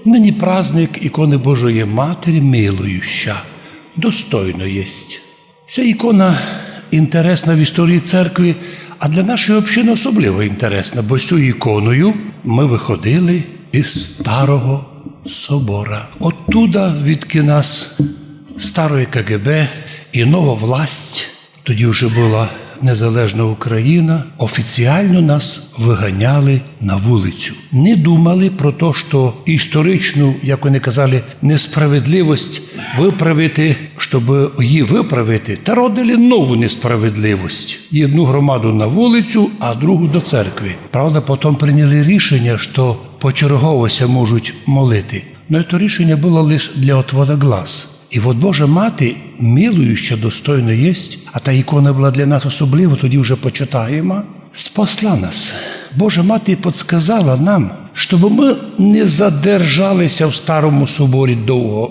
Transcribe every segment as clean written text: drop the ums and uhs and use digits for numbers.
Нині праздник ікони Божої Матері милующа, достойно єсть. Ця ікона інтересна в історії церкви, а для нашої общини особливо інтересна, бо з цією іконою ми виходили із Старого собора. Оттуда, відки нас старої КГБ і нова власть, тоді вже була незалежна Україна, офіціально нас виганяли на вулицю. Не думали про те, що історичну, як вони казали, несправедливість виправити, щоб її виправити, та родили нову несправедливість. Одну громаду на вулицю, а другу до церкви. Правда, потім прийняли рішення, що почерговося можуть молити. Но це рішення було лише для отвода глаз. І от Божа Мати, милуюча, достойно єсть, а та ікона була для нас особливо, тоді вже почитаємо, спасла нас. Божа Мати підказала нам, щоб ми не задержалися в Старому соборі довго,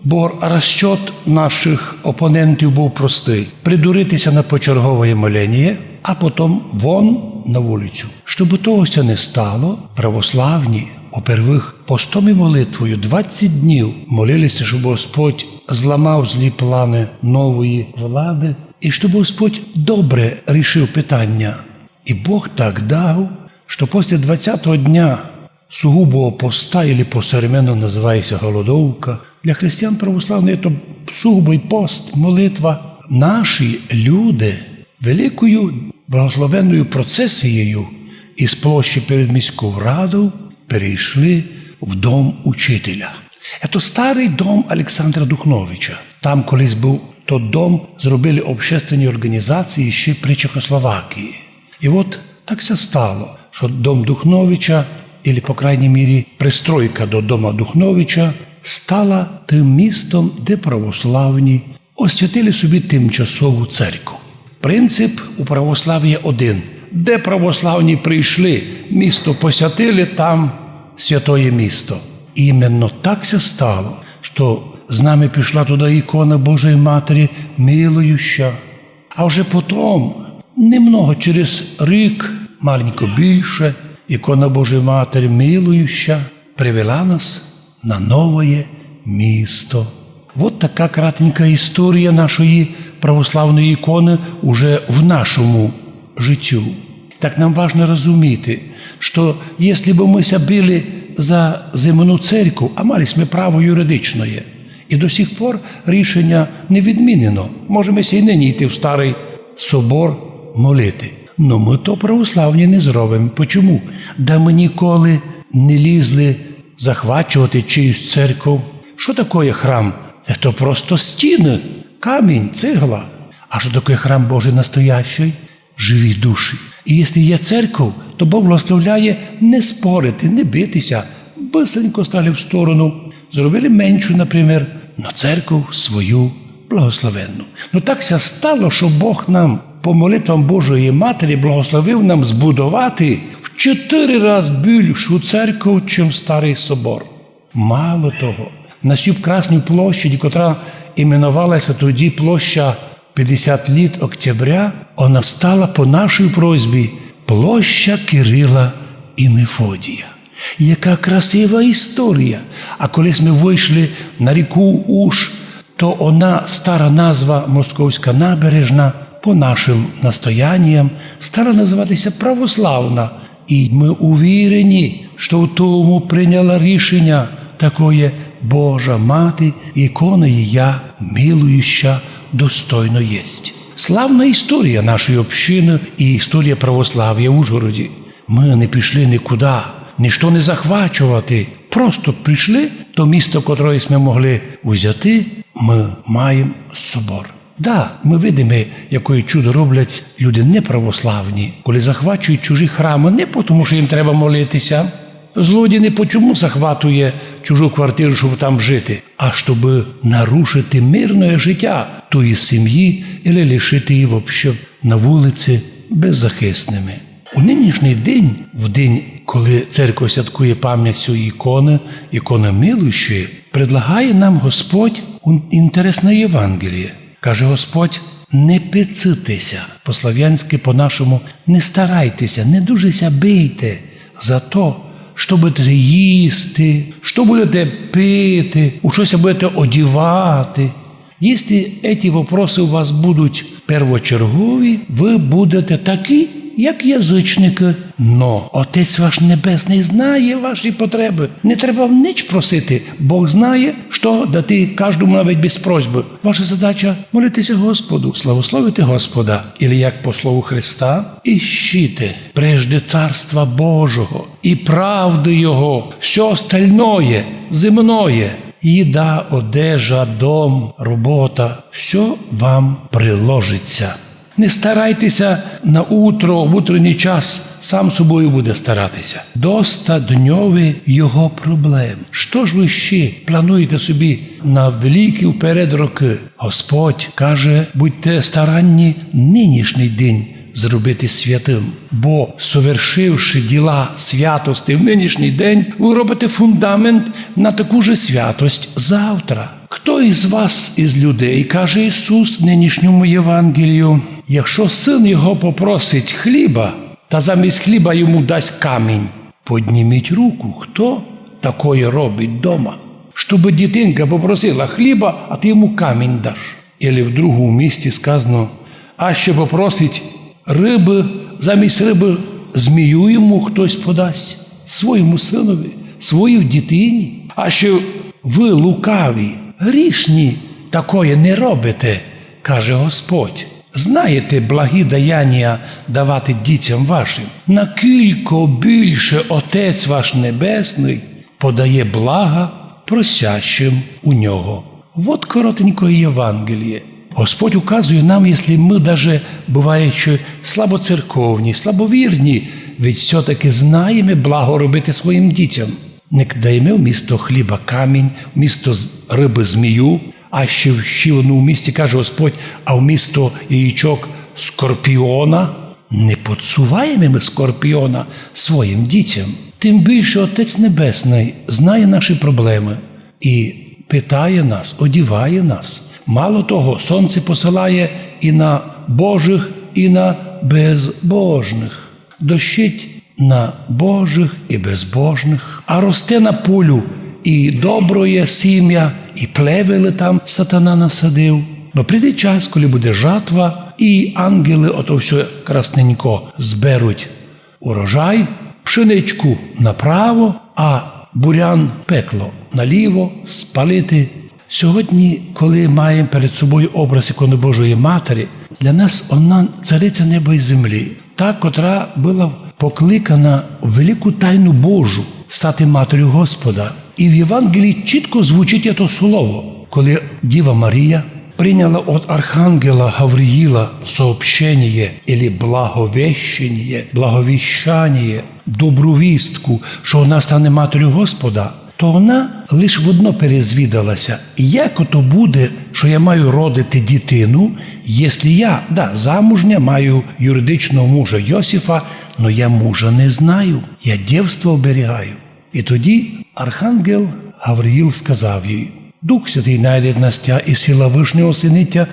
бо розчет наших опонентів був простий – придуритися на почергове моління, а потім вон на вулицю. Щоб того не стало, православні, по-первых, постом і молитвою 20 днів молилися, щоб Господь зламав злі плани нової влади, і щоб Господь добре рішив питання. І Бог так дав, що після 20-го дня сугубого поста, або по-современному називається голодовка, для християн православних це сугубий пост, молитва. Наші люди великою благословенною процесією із площі перед міською радою перейшли в дом учителя. Це старий дом Олександра Духновича. Там колись був той дом, зробили общественні організації ще при Чехословакії. І от так все стало, що дом Духновича, або, по крайній мірі, пристройка до дома Духновича, стала тим містом, де православні освятили собі тимчасову церкву. Принцип у православ'я один. Де православні прийшли, місто посвятили, там святое місто. І іменно так все стало, що з нами пішла туди ікона Божої Матері милующа. А вже потім, немного через рік, маленько більше, ікона Божої Матері милующа привела нас на нове місто. От така кратенька історія нашої православної ікони уже в нашому життю. Так нам важно розуміти, що якщо б ми били за земну церкву, а мали ми право юридичне, і до сих пор рішення не відмінено. Можемо і нині йти в Старий собор молити. Но ми то православні не зробимо. Чому? Да ми ніколи не лізли захвачувати чиюсь церкву. Що таке храм? Це просто стіни, камінь, цегла. А що таке храм Божий настоящий? Живі душі. І якщо є церква, то Бог благословляє не спорити, не битися. Бисенько стали в сторону. Зробили меншу, наприклад, на церкву свою благословенну. Ну так ся стало, що Бог нам по молитвам Божої Матері благословив нам збудувати в 4 рази більшу церкву, ніж Старий собор. Мало того, на цю Красній площаді, котра іменувалася тоді площа 50 літ октября, вона стала по нашій просьбі площа Кирила і Мефодія. Яка красива історія. А колись ми вийшли на ріку Уж, то вона, стара назва Московська набережна, по нашим настоянням, стала називатися Православна. І ми увірені, що в тому прийняла рішення такое Божа Мати, ікона її милующа, достойно єсть. Славна історія нашої общини і історія православ'я в Ужгороді. Ми не пішли нікуди, ніщо не захвачувати. Просто прийшли до міста, котре ми могли взяти, ми маємо собор. Да, ми видимо, яке чудо роблять люди неправославні, коли захвачують чужі храми, не тому, що їм треба молитися. Злодій не почому захватує чужу квартиру, щоб там жити, а щоб нарушити мирне життя тої сім'ї або лишити її взагалі на вулиці беззахисними. У нинішній день, в день, коли церква святкує пам'ять цієї ікони милуючої, предлагає нам Господь інтересне Євангеліє. Каже Господь, не пецитеся, по-слав'янськи, по-нашому, не старайтеся, не дуже ся бийте за то, що будете їсти, що будете пити, у щось будете одягати. Якщо ці вопроси у вас будуть первочергові, ви будете такі, як язичники. Но Отець ваш Небесний знає ваші потреби. Не треба вам ніч просити. Бог знає, що дати кожному навіть без просьби. Ваша задача – молитися Господу, славословити Господа. Ілі як по слову Христа, «Іщите прежде Царства Божого і правди Його, все остальное, земное, їда, одежа, дом, робота, все вам приложиться». Не старайтеся на утро, в утренній час, сам собою буде старатися. Доста дньові його проблем. Що ж ви ще плануєте собі на великі вперед роки? Господь каже, будьте старанні нинішній день зробити святим. Бо, совершивши діла святості в нинішній день, ви робите фундамент на таку же святость завтра. Хто із вас, із людей, каже Ісус в нинішньому Євангелію, якщо син його попросить хліба, та замість хліба йому дасть камінь, підніміть руку, хто такое робить вдома? Щоб дитинка попросила хліба, а ти йому камінь даш. Ілі в другому місці сказано, а ще попросить риби, замість риби змію йому хтось подасть, своєму синові, своїй дитині. А ще ви лукаві, грішні, такое не робите, каже Господь. Знаєте благі даяння давати дітям вашим? Накільки більше Отець ваш Небесний подає блага просящим у Нього. Вот коротеньке Євангеліє. Господь указує нам, якщо ми даже буваючи слабоцерковні, слабовірні, ведь все-таки знаємо благо робити своїм дітям. Не даємо вмісто хліба камінь, вмісто риби змію, а ще в одному місці каже Господь, а вмісто яєчок скорпіона не підсуваємо ми скорпіона своїм дітям. Тим більше Отець Небесний знає наші проблеми і питає нас, одіває нас. Мало того, сонце посилає і на Божих, і на безбожних. Дощить на Божих і безбожних, а росте на полю і доброє сім'я, і плевели там сатана насадив. Но прийде час, коли буде жатва, і ангели ото все красненько зберуть урожай, пшеничку направо, а бурян пекло наліво, спалити. Сьогодні, коли маємо перед собою образ ікони Божої Матері, для нас вона цариця неба і землі, та, котра була покликана в велику тайну Божу стати матір'ю Господа. І в Євангелії чітко звучить це слово, коли Діва Марія прийняла від архангела Гавриїла сообщення, або благовіщання, добру вістку, що вона стане матір'ю Господа, то вона лише в одно перезвідалася. Як ото буде, що я маю родити дитину, якщо я, замужня, маю юридичного мужа Йосифа, но я мужа не знаю, я дівство оберігаю. І тоді архангел Гавриїл сказав їй, Дух Святий найде настя і сила Вишнього синиття,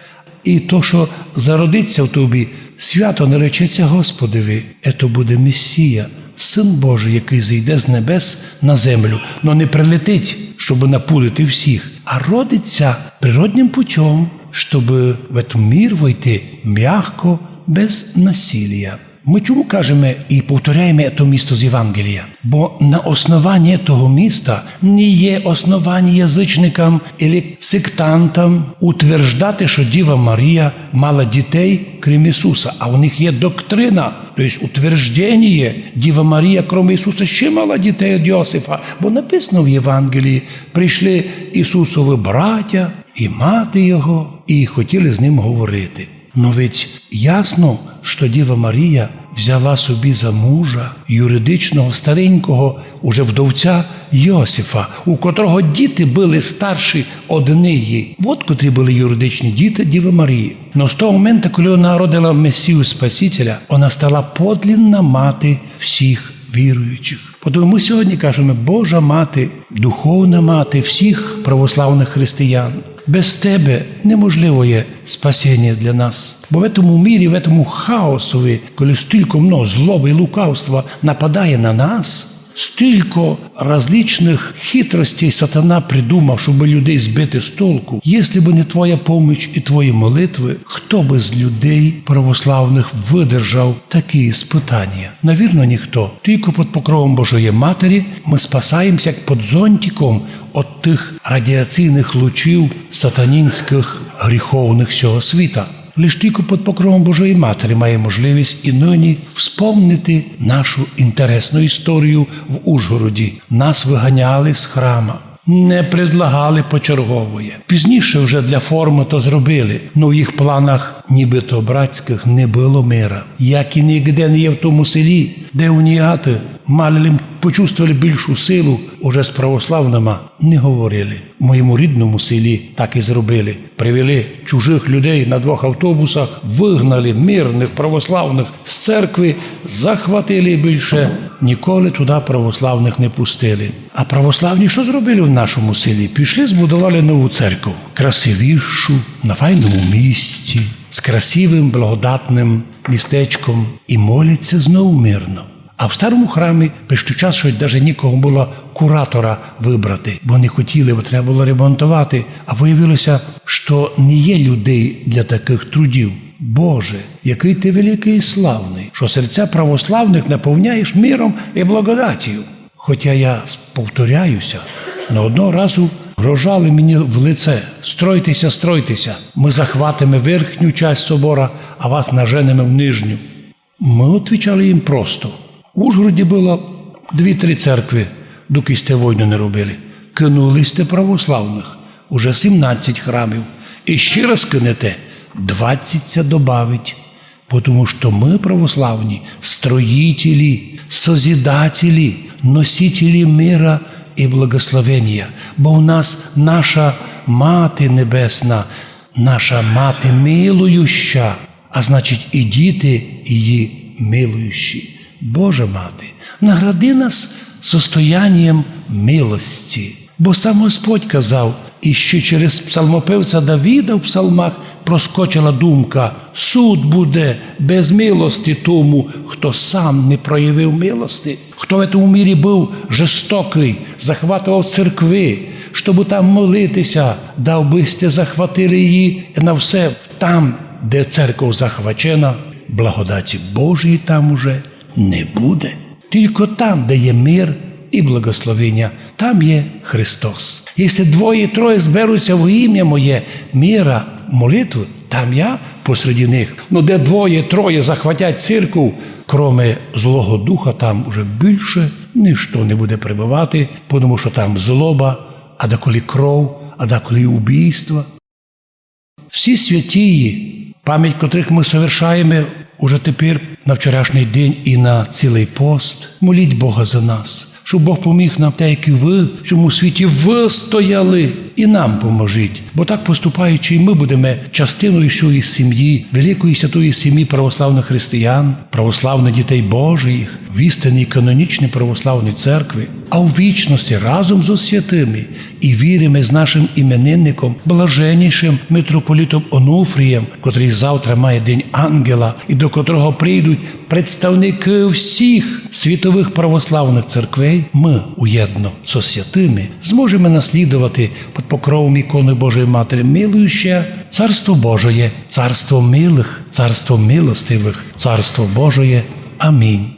і то, що зародиться в тобі, свято наречеться Господеві, ето буде Месія, Син Божий, який зійде з небес на землю, но не прилетить, щоб напудити всіх, а родиться природним путем, щоб в этот мир войти м'яко, без насилия. Ми чому кажемо і повторяємо це місто з Євангелія? Бо на основанні того міста не є основання язичникам або сектантам утверждати, що Діва Марія мала дітей, крім Ісуса. А у них є доктрина, тобто утвердження, Діва Марія, крім Ісуса, ще мала дітей від Йосифа. Бо написано в Євангелії, прийшли Ісусові браття і мати Його, і хотіли з ним говорити. Но ведь ясно, що Діва Марія взяла собі за мужа юридичного старенького, уже вдовця Йосифа, у котрого діти були старші од неї. От котрі були юридичні діти Діви Марії. Но з того моменту, коли вона народила Месію Спасителя, вона стала подлинна мати всіх віруючих. Тому ми сьогодні кажемо, Божа мати, духовна мати всіх православних християн. Без тебе неможливо є спасіння для нас. Бо в цьому мірі, в цьому хаосові, коли стільки много злоби і лукавства нападає на нас, Стільки различних хитростей сатана придумав, щоб людей збити з толку. Якщо б не твоя поміч і твої молитви, хто би з людей православних видержав такі іспитання? Навірно, ніхто. Тільки під покровом Божої Матері ми спасаємося як під зонтиком від тих радіаційних лучів сатанінських гріховних цього світа. Лиш тільки під покровом Божої Матері має можливість і нині вспомнити нашу інтересну історію в Ужгороді. Нас виганяли з храма, не предлагали почергової. Пізніше вже для форми то зробили, но в їх планах нібито братських не було мира. Як і ніде не є в тому селі, де уніати мали почувствували більшу силу, уже з православними не говорили. В моєму рідному селі так і зробили. Привели чужих людей на 2 автобусах, вигнали мирних православних з церкви, захватили більше, ніколи туди православних не пустили. А православні що зробили в нашому селі? Пішли, збудували нову церкву, красивішу, на файному місці, з красивим, благодатним містечком і моляться знову мирно. А в старому храмі прийшов час, що навіть нікого було куратора вибрати, бо не хотіли, бо треба було ремонтувати. А виявилося, що не є людей для таких трудів. Боже, який ти великий і славний, що серця православних наповняєш миром і благодаттю. Хоча я повторяюся, на одного разу грожали мені в лице: стройтеся, стройтеся, ми захватимо верхню частину собора, а вас наженемо в нижню. Ми відповідали їм просто. В Ужгороді було 2-3 церкви, доки сте війну не робили. Кинули сте православних, уже 17 храмів. І ще раз кинете, 20 добавить. Тому що ми, православні, строїтелі, созидателі, носителі мира і благословення. Бо в нас наша Мати Небесна, наша Мати милующа, а значить і діти її милуючі. Божа Мати, награди нас состоянням милості. Бо сам Господь казав, і ще через псалмопевця Давіда в псалмах проскочила думка: суд буде без милості тому, хто сам не проявив милості, хто в цьому мірі був жорстокий, захватував церкви, щоб там молитися, дав би сте захватили її на все. Там, де церква захвачена, благодаті Божої там уже не буде. Тільки там, де є мир і благословення, там є Христос. Якщо 2-3 зберуться в ім'я моє, мира, молитви, там я посеред них. Но де 2-3 захватять церкву, кроме Злого Духа, там уже більше ніщо не буде прибувати, тому що там злоба, а деколи кров, а деколи убійство. Всі святії, пам'ять котрих ми совершаємо уже тепер на вчорашній день і на цілий пост, моліть Бога за нас, щоб Бог поміг нам, так як і ви, в цьому світі вистояли, і нам поможіть. Бо так поступаючи, ми будемо частиною цієї сім'ї, великої святої сім'ї православних християн, православних дітей Божих, в істинній канонічній православній церкві, а у вічності разом з святими і віримо з нашим іменинником, блаженнішим митрополітом Онуфрієм, котрий завтра має День Ангела, і до котрого прийдуть представники всіх світових православних церквей, ми уєдно со святими зможемо наслідувати під покровом ікони Божої Матері милуюча Царство Божоє, Царство милих, Царство милостивих, Царство Божоє. Амінь.